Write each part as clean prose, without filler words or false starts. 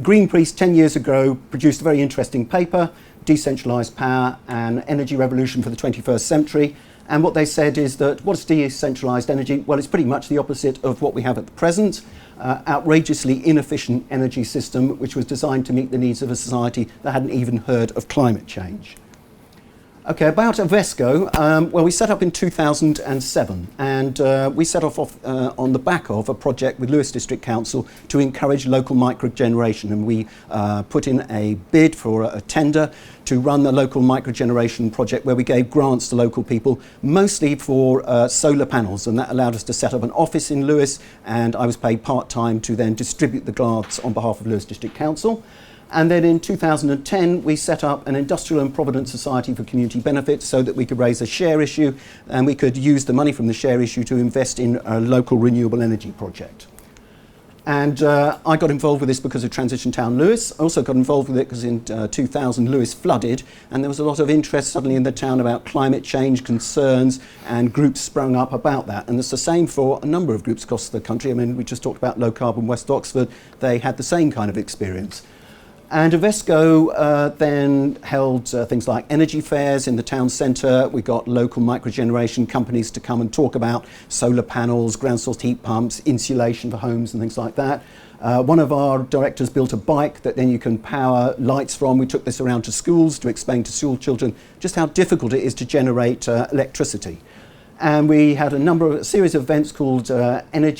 Greenpeace 10 years ago produced a very interesting paper, Decentralised Power and Energy Revolution for the 21st Century. And what they said is that what's decentralised energy? Well, it's pretty much the opposite of what we have at the present. Outrageously inefficient energy system which was designed to meet the needs of a society that hadn't even heard of climate change. Okay, about OVESCO, well, we set up in 2007 and we set off on the back of a project with Lewes District Council to encourage local microgeneration, and we put in a bid for a tender to run the local microgeneration project where we gave grants to local people, mostly for solar panels, and that allowed us to set up an office in Lewes, and I was paid part-time to then distribute the grants on behalf of Lewes District Council. And then in 2010, we set up an Industrial and Provident Society for Community Benefit so that we could raise a share issue and we could use the money from the share issue to invest in a local renewable energy project. And I got involved with this because of Transition Town Lewes. I also got involved with it because in 2000 Lewes flooded and there was a lot of interest suddenly in the town about climate change concerns, and groups sprung up about that. And it's the same for a number of groups across the country. I mean, we just talked about Low Carbon West Oxford. They had the same kind of experience. And OVESCO then held things like energy fairs in the town centre. We got local microgeneration companies to come and talk about solar panels, ground source heat pumps, insulation for homes and things like that. One of our directors built a bike that then you can power lights from. We took this around to schools to explain to school children just how difficult it is to generate electricity. And we had a series of events called Open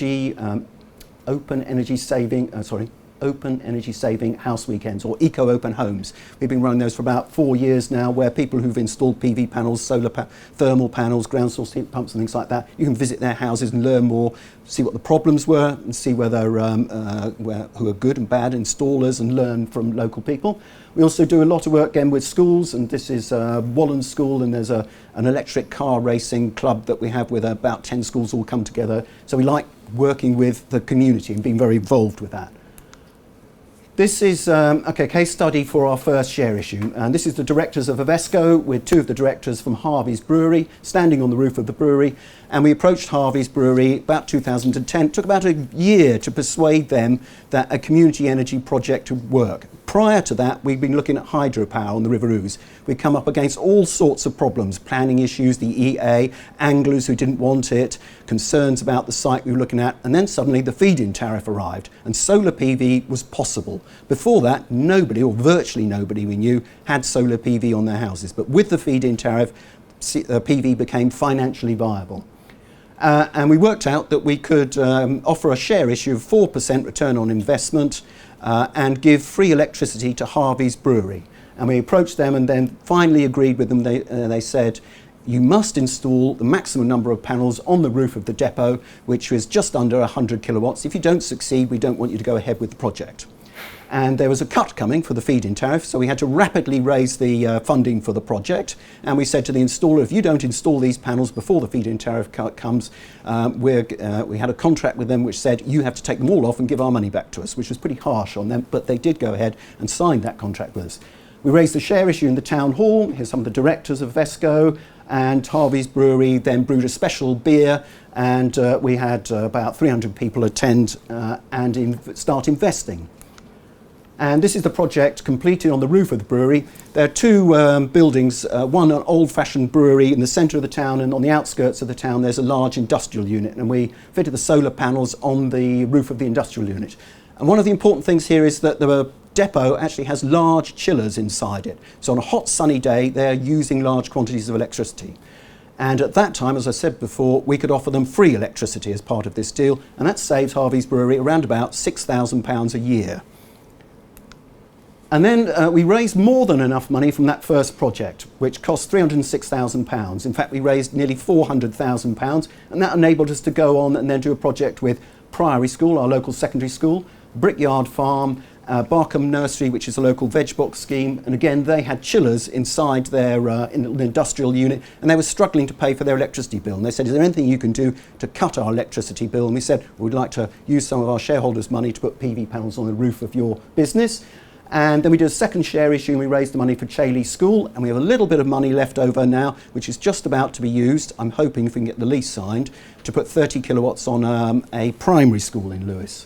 Energy Saving House Weekends, or Eco Open Homes. We've been running those for about 4 years now, where people who've installed PV panels, thermal panels, ground source heat pumps and things like that, you can visit their houses and learn more, see what the problems were and see whether who are good and bad installers, and learn from local people. We also do a lot of work again with schools, and this is Rowland School, and there's an electric car racing club that we have with about 10 schools all come together. So we like working with the community and being very involved with that. This is a case study for our first share issue, and this is the directors of OVESCO with two of the directors from Haveys Brewery standing on the roof of the brewery, and we approached Haveys Brewery about 2010. It took about a year to persuade them that a community energy project would work. Prior to that, we'd been looking at hydropower on the River Ouse. We'd come up against all sorts of problems, planning issues, the EA, anglers who didn't want it, concerns about the site we were looking at, and then suddenly the feed-in tariff arrived and solar PV was possible. Before that, nobody, or virtually nobody we knew, had solar PV on their houses. But with the feed-in tariff, PV became financially viable. And we worked out that we could offer a share issue of 4% return on investment and give free electricity to Haveys Brewery. And we approached them and then finally agreed with them. They said, you must install the maximum number of panels on the roof of the depot, which was just under 100 kilowatts. If you don't succeed, we don't want you to go ahead with the project. And there was a cut coming for the feed-in tariff, so we had to rapidly raise the funding for the project. And we said to the installer, if you don't install these panels before the feed-in tariff cut comes, we had a contract with them which said you have to take them all off and give our money back to us, which was pretty harsh on them, but they did go ahead and sign that contract with us. We raised the share issue in the town hall. Here's some of the directors of OVESCO, and Haveys Brewery then brewed a special beer, and we had about 300 people attend and start investing. And this is the project completed on the roof of the brewery. There are two buildings, one an old-fashioned brewery in the centre of the town, and on the outskirts of the town there's a large industrial unit, and we fitted the solar panels on the roof of the industrial unit. And one of the important things here is that the depot actually has large chillers inside it. So on a hot sunny day they're using large quantities of electricity. And at that time, as I said before, we could offer them free electricity as part of this deal, and that saves Haveys Brewery around about £6,000 a year. And then we raised more than enough money from that first project, which cost £306,000. In fact, we raised nearly £400,000, and that enabled us to go on and then do a project with Priory School, our local secondary school, Brickyard Farm, Balcombe Nursery, which is a local veg box scheme, and again they had chillers inside their industrial unit, and they were struggling to pay for their electricity bill, and they said, is there anything you can do to cut our electricity bill? And we said, we'd like to use some of our shareholders' money to put PV panels on the roof of your business. And then we did a second share issue and we raised the money for Chaley School, and we have a little bit of money left over now which is just about to be used, I'm hoping if we can get the lease signed, to put 30 kilowatts on a primary school in Lewes.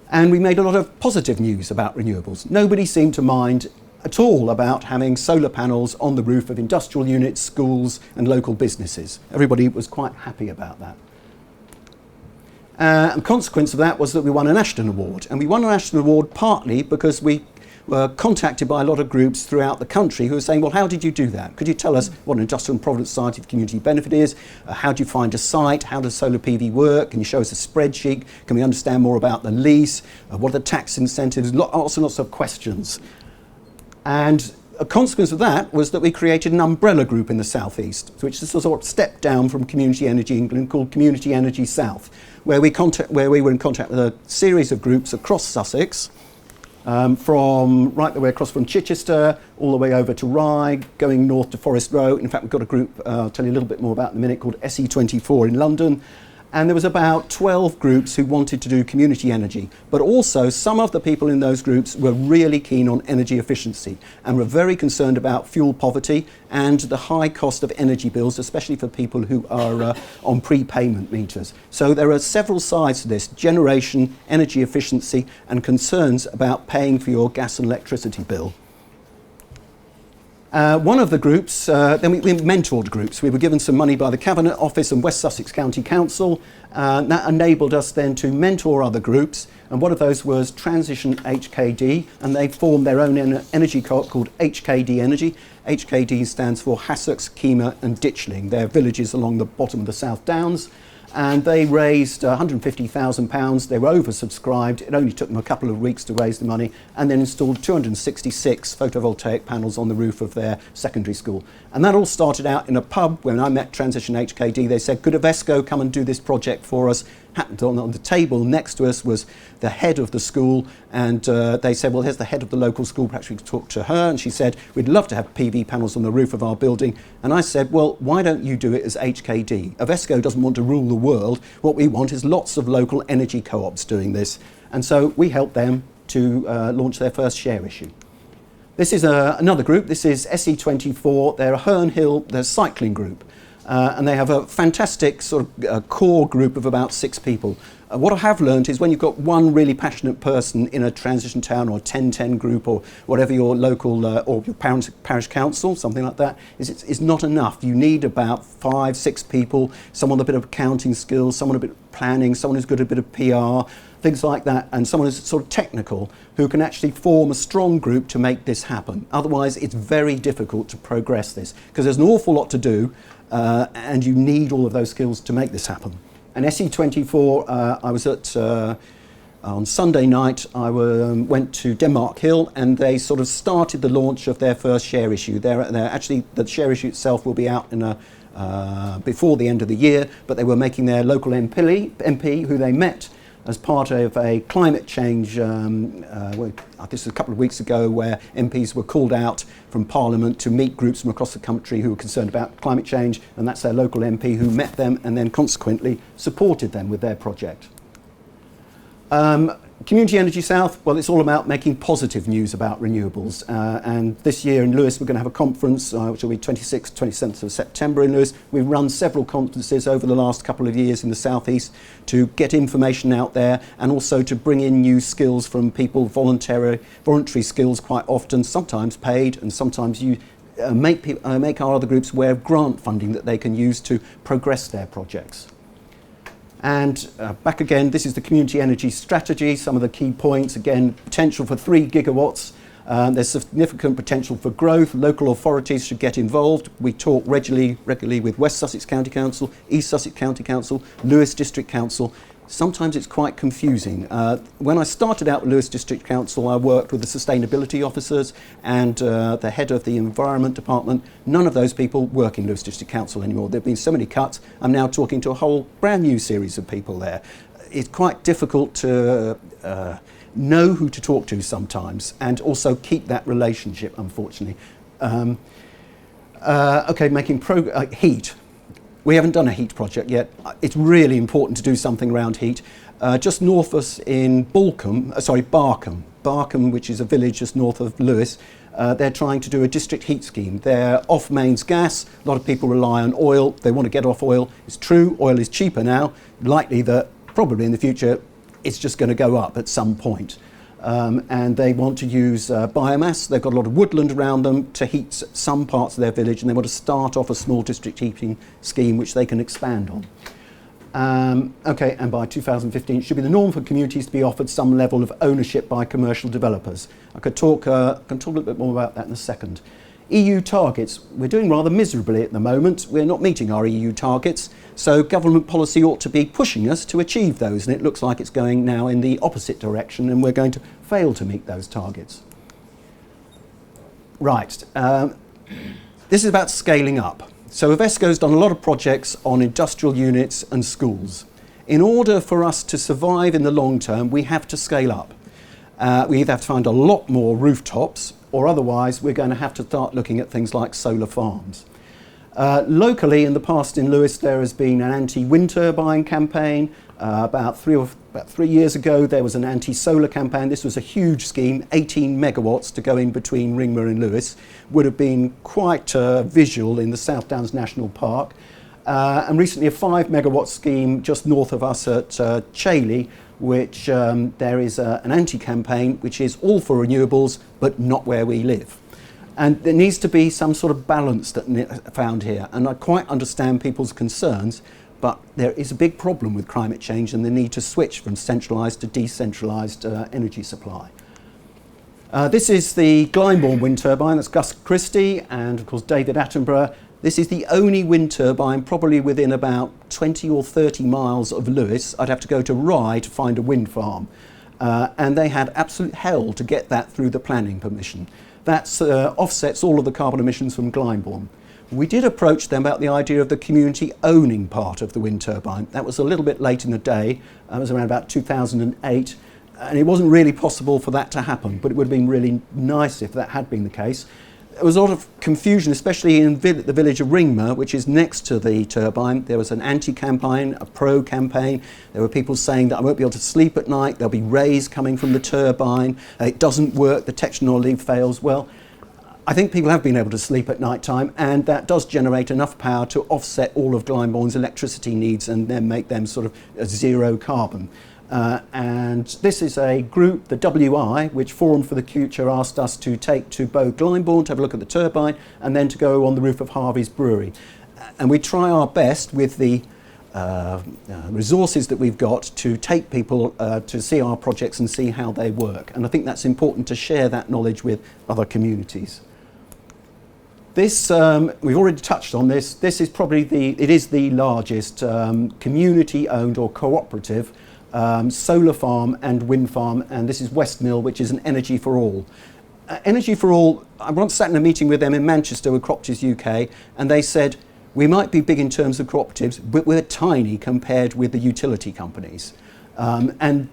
And we made a lot of positive news about renewables. Nobody seemed to mind at all about having solar panels on the roof of industrial units, schools and local businesses. Everybody was quite happy about that. And consequence of that was that we won an Ashton Award. And we won an Ashton Award partly because we were contacted by a lot of groups throughout the country who were saying, well, how did you do that? Could you tell us what an industrial and provident society of community benefit is? How do you find a site? How does solar PV work? Can you show us a spreadsheet? Can we understand more about the lease? What are the tax incentives? Lots and lots of questions. And a consequence of that was that we created an umbrella group in the South East, which is a sort of step down from Community Energy England called Community Energy South, where we were in contact with a series of groups across Sussex, from right the way across from Chichester, all the way over to Rye, going north to Forest Row. In fact, we've got a group, I'll tell you a little bit more about in a minute, called SE24 in London. And there was about 12 groups who wanted to do community energy. But also, some of the people in those groups were really keen on energy efficiency and were very concerned about fuel poverty and the high cost of energy bills, especially for people who are on prepayment meters. So there are several sides to this: generation, energy efficiency, and concerns about paying for your gas and electricity bill. One of the groups, then we mentored groups. We were given some money by the Cabinet Office and West Sussex County Council. That enabled us then to mentor other groups. And one of those was Transition HKD, and they formed their own energy co-op called HKD Energy. HKD stands for Hassocks, Keema and Ditchling. They're villages along the bottom of the South Downs. And they raised £150,000. They were oversubscribed. It only took them a couple of weeks to raise the money, and then installed 266 photovoltaic panels on the roof of their secondary school. And that all started out in a pub. When I met Transition HKD, they said, could OVESCO come and do this project for us? Happened on the table next to us was the head of the school, and they said, well, here's the head of the local school, perhaps we could talk to her. And she said, we'd love to have PV panels on the roof of our building. And I said, well, why don't you do it as HKD? OVESCO doesn't want to rule the world. What we want is lots of local energy co-ops doing this. And so we helped them to launch their first share issue. This is another group. This is SE24. They're a Herne Hill, they're a cycling group. And they have a fantastic sort of core group of about 6 people. What I have learned is when you've got one really passionate person in a transition town or 10-10 group or whatever your local or your parish council, something like that, it's not enough. You need about 5-6 people, someone with a bit of accounting skills, someone a bit of planning, someone who's got a bit of PR, things like that, and someone who's sort of technical who can actually form a strong group to make this happen. Otherwise, it's very difficult to progress this because there's an awful lot to do. And you need all of those skills to make this happen. And SE24, I was at, on Sunday night, I went to Denmark Hill, and they sort of started the launch of their first share issue. They're actually, the share issue itself will be out in before the end of the year, but they were making their local MP who they met as part of a climate change, this was a couple of weeks ago, where MPs were called out from Parliament to meet groups from across the country who were concerned about climate change, and that's their local MP who met them and then consequently supported them with their project. Community Energy South, well, it's all about making positive news about renewables. And this year in Lewes, we're going to have a conference, which will be 26th, 27th of September in Lewes. We've run several conferences over the last couple of years in the South East to get information out there and also to bring in new skills from people, voluntary skills quite often, sometimes paid, and sometimes you make our other groups aware of grant funding that they can use to progress their projects. And back again, this is the community energy strategy. Some of the key points, again, potential for 3 gigawatts. There's significant potential for growth. Local authorities should get involved. We talk regularly with West Sussex County Council, East Sussex County Council, Lewes District Council. Sometimes it's quite confusing. When I started out with Lewes District Council, I worked with the sustainability officers and the head of the environment department. None of those people work in Lewes District Council anymore. There have been so many cuts. I'm now talking to a whole brand new series of people there. It's quite difficult to know who to talk to sometimes and also keep that relationship, unfortunately. Okay, making heat. We haven't done a heat project yet. It's really important to do something around heat. Just north of us in Balcombe, which is a village just north of Lewes, they're trying to do a district heat scheme. They're off mains gas. A lot of people rely on oil. They want to get off oil. It's true, oil is cheaper now. Likely that probably in the future it's just going to go up at some point. And they want to use biomass. They've got a lot of woodland around them to heat some parts of their village, and they want to start off a small district heating scheme which they can expand on. Okay, and by 2015 it should be the norm for communities to be offered some level of ownership by commercial developers. I can talk a little bit more about that in a second. EU targets, we're doing rather miserably at the moment. We're not meeting our EU targets, so government policy ought to be pushing us to achieve those, and it looks like it's going now in the opposite direction, and we're going to fail to meet those targets. Right, this is about scaling up. So OVESCO's done a lot of projects on industrial units and schools. In order for us to survive in the long term, we have to scale up. We either have to find a lot more rooftops, or otherwise we're going to have to start looking at things like solar farms. Locally, in the past in Lewes, there has been an anti-wind turbine campaign. About 3 years ago, there was an anti-solar campaign. This was a huge scheme, 18 megawatts to go in between Ringmer and Lewes. Would have been quite visual in the South Downs National Park. And recently a 5 megawatt scheme just north of us at Chailey, which there is an anti-campaign which is all for renewables, but not where we live. And there needs to be some sort of balance that found here. And I quite understand people's concerns, but there is a big problem with climate change and the need to switch from centralised to decentralised energy supply. This is the Glyndebourne wind turbine. That's Gus Christie and, of course, David Attenborough. This is the only wind turbine probably within about 20 or 30 miles of Lewes. I'd have to go to Rye to find a wind farm. And they had absolute hell to get that through the planning permission. That offsets all of the carbon emissions from Glyndebourne. We did approach them about the idea of the community owning part of the wind turbine. That was a little bit late in the day. It was around about 2008. And it wasn't really possible for that to happen, but it would have been really nice if that had been the case. There was a lot of confusion, especially in the village of Ringmer, which is next to the turbine. There was an anti-campaign, a pro-campaign. There were people saying that I won't be able to sleep at night. There'll be rays coming from the turbine. It doesn't work. The technology fails. Well, I think people have been able to sleep at night time, and that does generate enough power to offset all of Glyndebourne's electricity needs and then make them sort of zero carbon. And this is a group, the WI, which Forum for the Future asked us to take to Bow Glyndebourne to have a look at the turbine and then to go on the roof of Haveys brewery. And we try our best with the resources that we've got to take people to see our projects and see how they work. And I think that's important to share that knowledge with other communities. This, we've already touched on this. This is probably it is the largest community-owned or cooperative solar farm and wind farm, and this is Westmill, which is an Energy for All. Energy for All, I once sat in a meeting with them in Manchester with Cooperatives UK, and they said, we might be big in terms of cooperatives, but we're tiny compared with the utility companies. And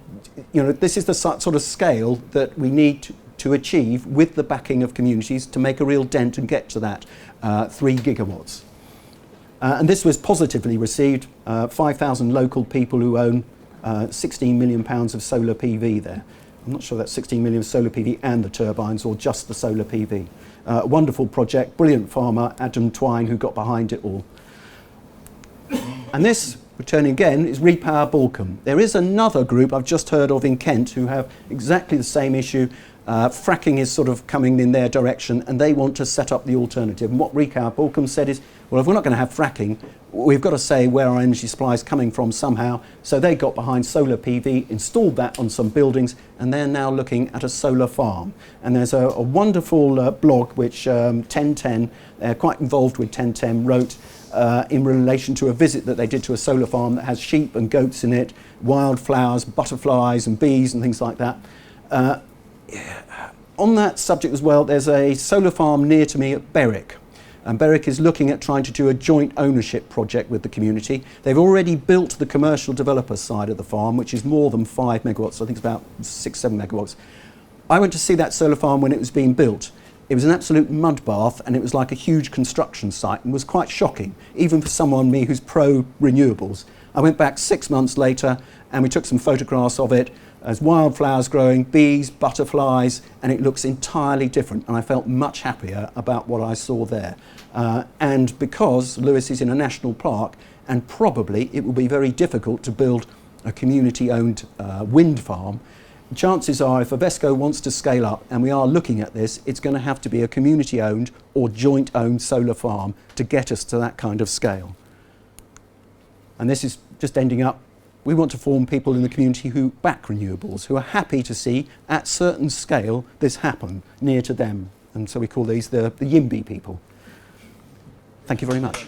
you know, this is the sort of scale that we need to achieve with the backing of communities to make a real dent and get to that 3 gigawatts. And this was positively received, 5,000 local people who own 16 million pounds of solar PV there. I'm not sure that's 16 million of solar PV and the turbines or just the solar PV. Wonderful project, brilliant farmer, Adam Twine, who got behind it all. And this, returning again, is Repower Balcombe. There is another group I've just heard of in Kent who have exactly the same issue. Fracking is sort of coming in their direction and they want to set up the alternative. And what Repower Balcombe said is, well, if we're not going to have fracking, we've got to say where our energy supply is coming from somehow. So they got behind solar PV, installed that on some buildings, and they're now looking at a solar farm. And there's a wonderful blog which 1010, they're quite involved with 1010, wrote in relation to a visit that they did to a solar farm that has sheep and goats in it, wildflowers, butterflies and bees and things like that. On that subject as well, there's a solar farm near to me at Berwick. And Berwick is looking at trying to do a joint ownership project with the community. They've already built the commercial developer side of the farm, which is more than 5 megawatts. I think it's about 6-7 megawatts. I went to see that solar farm when it was being built. It was an absolute mud bath, and it was like a huge construction site and was quite shocking, even for someone me who's pro-renewables. I went back 6 months later and we took some photographs of it. There's wildflowers growing, bees, butterflies, and it looks entirely different. And I felt much happier about what I saw there. And because Lewes is in a national park, and probably it will be very difficult to build a community-owned wind farm, chances are if OVESCO wants to scale up, and we are looking at this, it's going to have to be a community-owned or joint-owned solar farm to get us to that kind of scale. And this is just ending up, we want to form people in the community who back renewables, who are happy to see at certain scale this happen near to them. And so we call these the YIMBY people. Thank you very much.